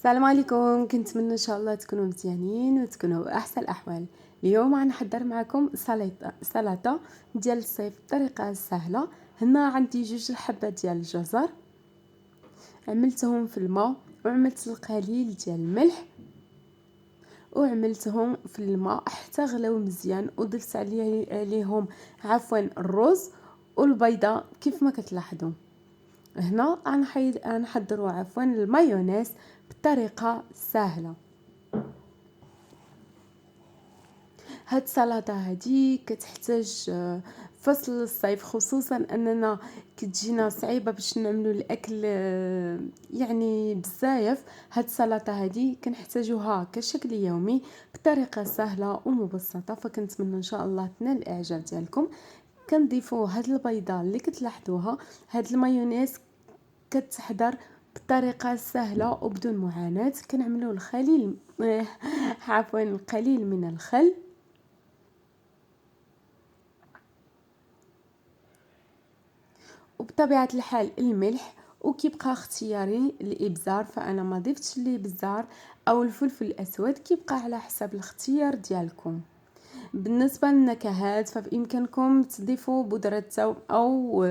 السلام عليكم. كنتمنى ان شاء الله تكونوا مزيانين وتكونوا احسن الاحوال. اليوم غنحضر معكم سلطه ديال الصيف بطريقه سهله. هنا عندي 2 حبات ديال الجزر، عملتهم في الماء وعملت القليل ديال الملح وعملتهم في الماء حتى غلاو مزيان، وضفت عليهم الرز والبيضه كيف ما كتلاحظوا. هنا غنحضروا المايونيز بطريقه سهله. هاد السلطه هادي كتحتاج فصل الصيف، خصوصا اننا كتجينا صعيبه باش نعملوا الاكل يعني بزاف. هاد السلطه هادي كنحتاجوها كشكل يومي بطريقه سهله ومبسطه، فكنتمنى ان شاء الله تنال الاعجاب ديالكم. كنضيفوا هاد البيضه اللي كتلاحظوها. هاد المايونيز كتحضر بطريقه سهله وبدون معاناه. كنعملوا الخليل القليل من الخل، وبطبيعه الحال الملح، وكيبقى اختياري الابزار، فانا ما ضفتش الابزار او الفلفل الاسود، كيبقى على حسب الاختيار ديالكم. بالنسبه للنكهات فبامكانكم تضيفوا بودره الثوم او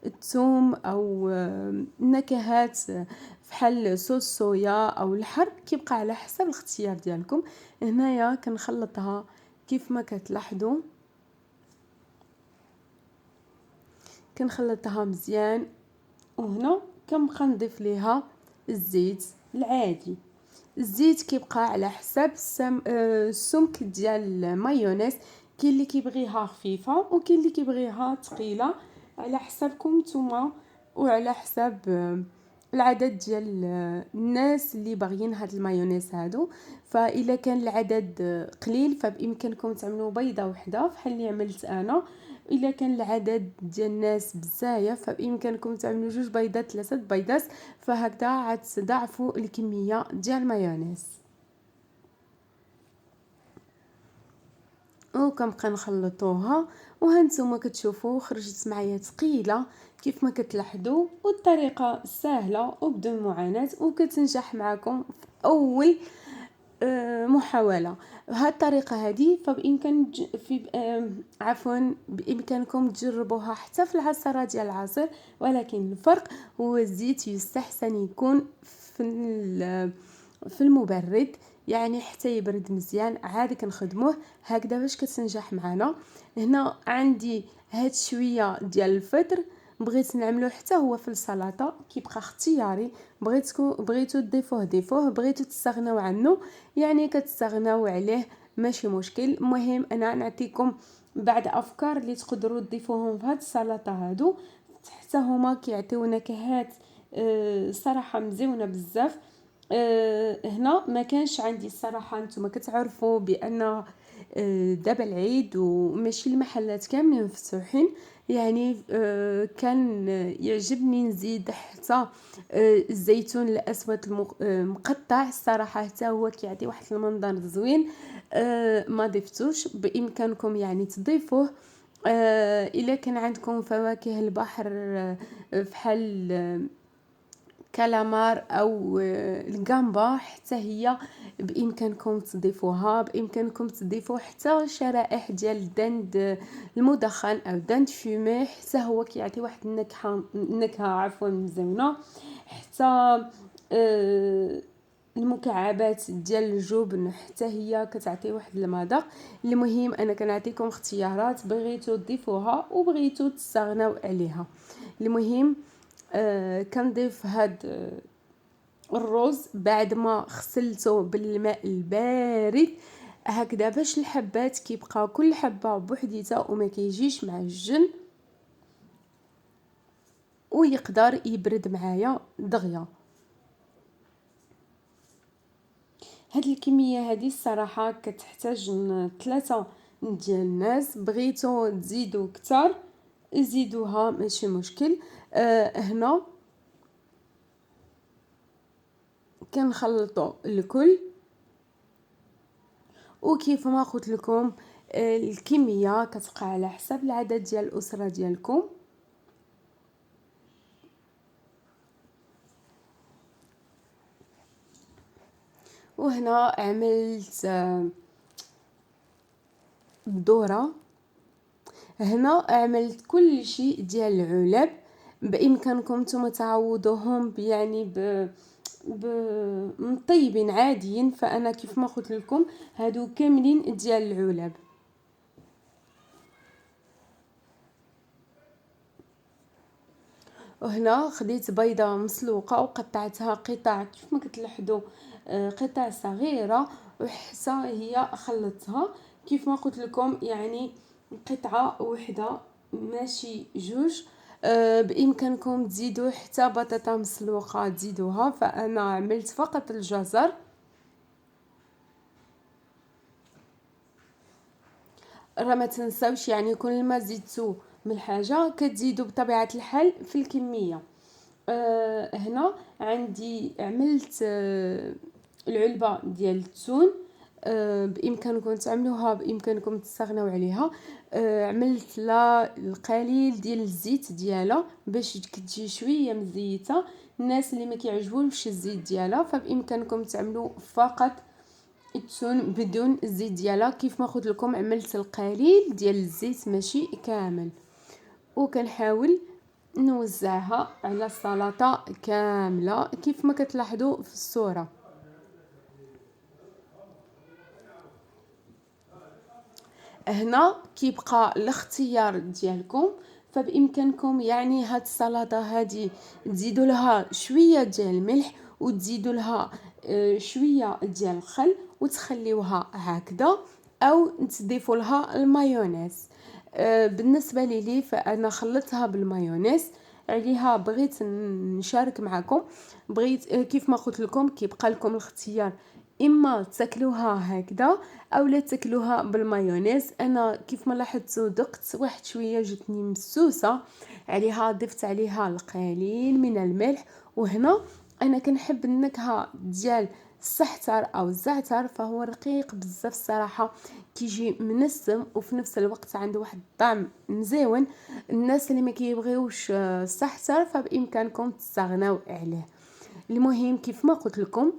الثوم او نكهات بحال صوص صويا او الحر، كيبقى على حسب الاختيار ديالكم. هنايا كنخلطها كيف ما كتلاحظوا، كنخلطها مزيان. وهنا كنبقى نضيف ليها الزيت العادي. الزيت كيبقى على حسب السمك ديال المايونيز، كاين اللي كيبغيها خفيفه وكاين اللي كيبغيها ثقيله، على حسابكم نتوما وعلى حساب العدد ديال الناس اللي باغيين هاد المايونيز هادو. فاذا كان العدد قليل فبامكانكم تعملوا بيضه وحده بحال اللي عملت انا. الا كان العدد ديال الناس بزاف فبامكانكم تعملوا 2 بيضات 3 بيضات، فهكذا عاد تضاعفوا الكميه ديال المايونيز. وكنبقى نخلطوها، وهانتوما كتشوفوا خرجت معايا ثقيله كيف ما كتلاحظوا، والطريقه سهله وبدون معاناه وكتنجح معكم في اول محاوله. بهذه الطريقه هذه فبامكان بامكانكم تجربوها حتى في العصاره ديال العصير، ولكن الفرق هو الزيت يستحسن يكون في المبرد، يعني حتى يبرد مزيان عاد كنخدموه هكذا باش كتنجح معنا. هنا عندي هاد شويه ديال الفطر، بغيت نعملو حتى هو في السلطه، كيبقى اختياري. بغيتو ضيفوه، بغيتو تستغناو عنه يعني كتستغناو عليه، ماشي مشكل. المهم انا نعطيكم بعض افكار اللي تقدروا تضيفوهم في هاد السلطه هادو، حتى هما كيعطيو نكهات صراحه مزيونه بزاف. هنا ما كانش عندي الصراحه، نتوما كتعرفوا بان دابا العيد وماشي المحلات كاملين مفتوحين، يعني كان يعجبني نزيد حتى الزيتون الاسود المقطع، الصراحه حتى هو كيعطي واحد المنظر زوين. ما ضفتوش، بامكانكم يعني تضيفوه. الا كان عندكم فواكه البحر بحال كالامار او الجامبا، حتى هي بامكانكم تضيفوها. بامكانكم تضيفوا حتى شرائح ديال الدند المدخن او دند فومي، حتى هو كيعطي واحد النكهه مزيونه. حتى المكعبات ديال الجبن حتى هي كتعطي واحد المذاق. المهم انا كنعطيكم اختيارات، بغيتو تضيفوها وبغيتو تستغناو عليها. المهم كنضيف هاد الرز بعد ما غسلته بالماء البارد هكذا، باش الحبات كيبقى كل حبه بوحديتها وما كيجيش معجن، ويقدر يبرد معايا دغيا. هاد الكميه هذه الصراحه كتحتاج 3 ديال الناس، بغيتو تزيدوا كتر زيدوها ماشي مشكل. هنا كنخلطوا الكل، وكيف ما قلت لكم الكميه كتبقى على حسب العدد ديال الاسره ديالكم. وهنا عملت الذرة. هنا عملت كل شيء ديال العلب. بامكانكم نتوما تعوضوهم يعني مطيبين عاديين، فانا كيف ما قلت لكم هادو كاملين ديال العلب. وهنا خديت بيضه مسلوقه وقطعتها قطع كيف ما كتلاحظوا، قطع صغيره، وحتى هي خلطتها كيف ما قلت لكم، يعني قطعه وحده ماشي جوج. بامكانكم تزيدوا حتى بطاطا مسلوقه تزيدوها، فانا عملت فقط الجزر. راه ما تنساوش يعني كل ما زدتوا من حاجه كتزيدوا بطبيعه الحال في الكميه. هنا عندي عملت العلبه ديال التون. بامكانكم تعملوها، بامكانكم تستغناو عليها. عملت لا القليل ديال الزيت ديالها باش تجي شويه مزيته. الناس اللي ما كيعجبهمش الزيت ديالها فبامكانكم تعملوا فقط التون بدون الزيت ديالها. كيف ما قلت لكم عملت القليل ديال الزيت ماشي كامل، وكنحاول نوزعها على السلطه كامله كيف ما كتلاحظوا في الصوره. هنا كيبقى الاختيار ديالكم، فبامكانكم يعني هاد السلطه هذه تزيدوا لها شويه ديال الملح وتزيدوا لها شويه ديال الخل وتخليوها هكذا، او تضيفوا لها المايونيز. بالنسبه لي فانا خلطتها بالمايونيز عليها. بغيت نشارك معكم، بغيت كيف ما قلت لكم كيبقى لكم الاختيار، اما تاكلوها هكذا او لا تاكلوها بالمايونيز. انا كيف ما لاحظتوا دقت واحد شويه جاتني مسوسه عليها، ضفت عليها القليل من الملح. وهنا انا كنحب النكهه ديال السحتر او الزعتر، فهو رقيق بزاف الصراحه، كيجي منسم وفي نفس الوقت عنده واحد الطعم مزيون. الناس اللي ما كيبغيوش السحتر فبامكانكم تستغناو عليه. المهم كيف ما قلت لكم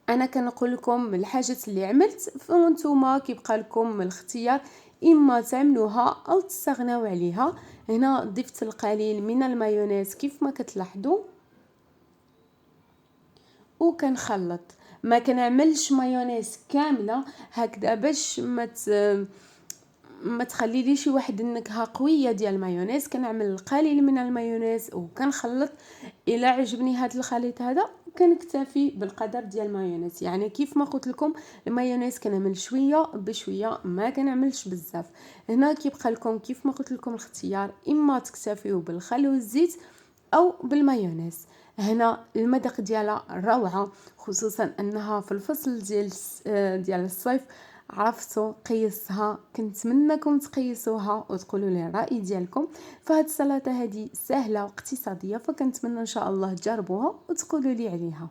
انا كنقول لكم الحاجات اللي عملت، فانتوما كيبقى لكم الاختيار، اما تعملوها او تستغناو عليها. هنا ضفت القليل من المايونيز كيف ما كتلاحظوا، وكنخلط. ما كنعملش مايونيز كامله هكذا باش ما تخلي لي شي واحد النكهه قويه ديال المايونيز. كنعمل القليل من المايونيز وكنخلط. الى عجبني هذا الخليط هذا كنكتفي بالقدر ديال المايونيز. يعني كيف ما قلت لكم المايونيز كنعمل شويه بشويه، ما كنعملش بزاف. هنا كيبقى لكم كيف ما قلت لكم الاختيار، اما تكتفيو بالخل والزيت او بالمايونيز. هنا المذاق ديالها روعه، خصوصا انها في الفصل ديال الصيف. عرفتوا قيسها، كنتمنىكم تقيسوها وتقولوا لي الراي ديالكم. فهاد السلطه هذه سهله واقتصاديه، فكنتمنى ان شاء الله تجربوها وتقولوا لي عليها.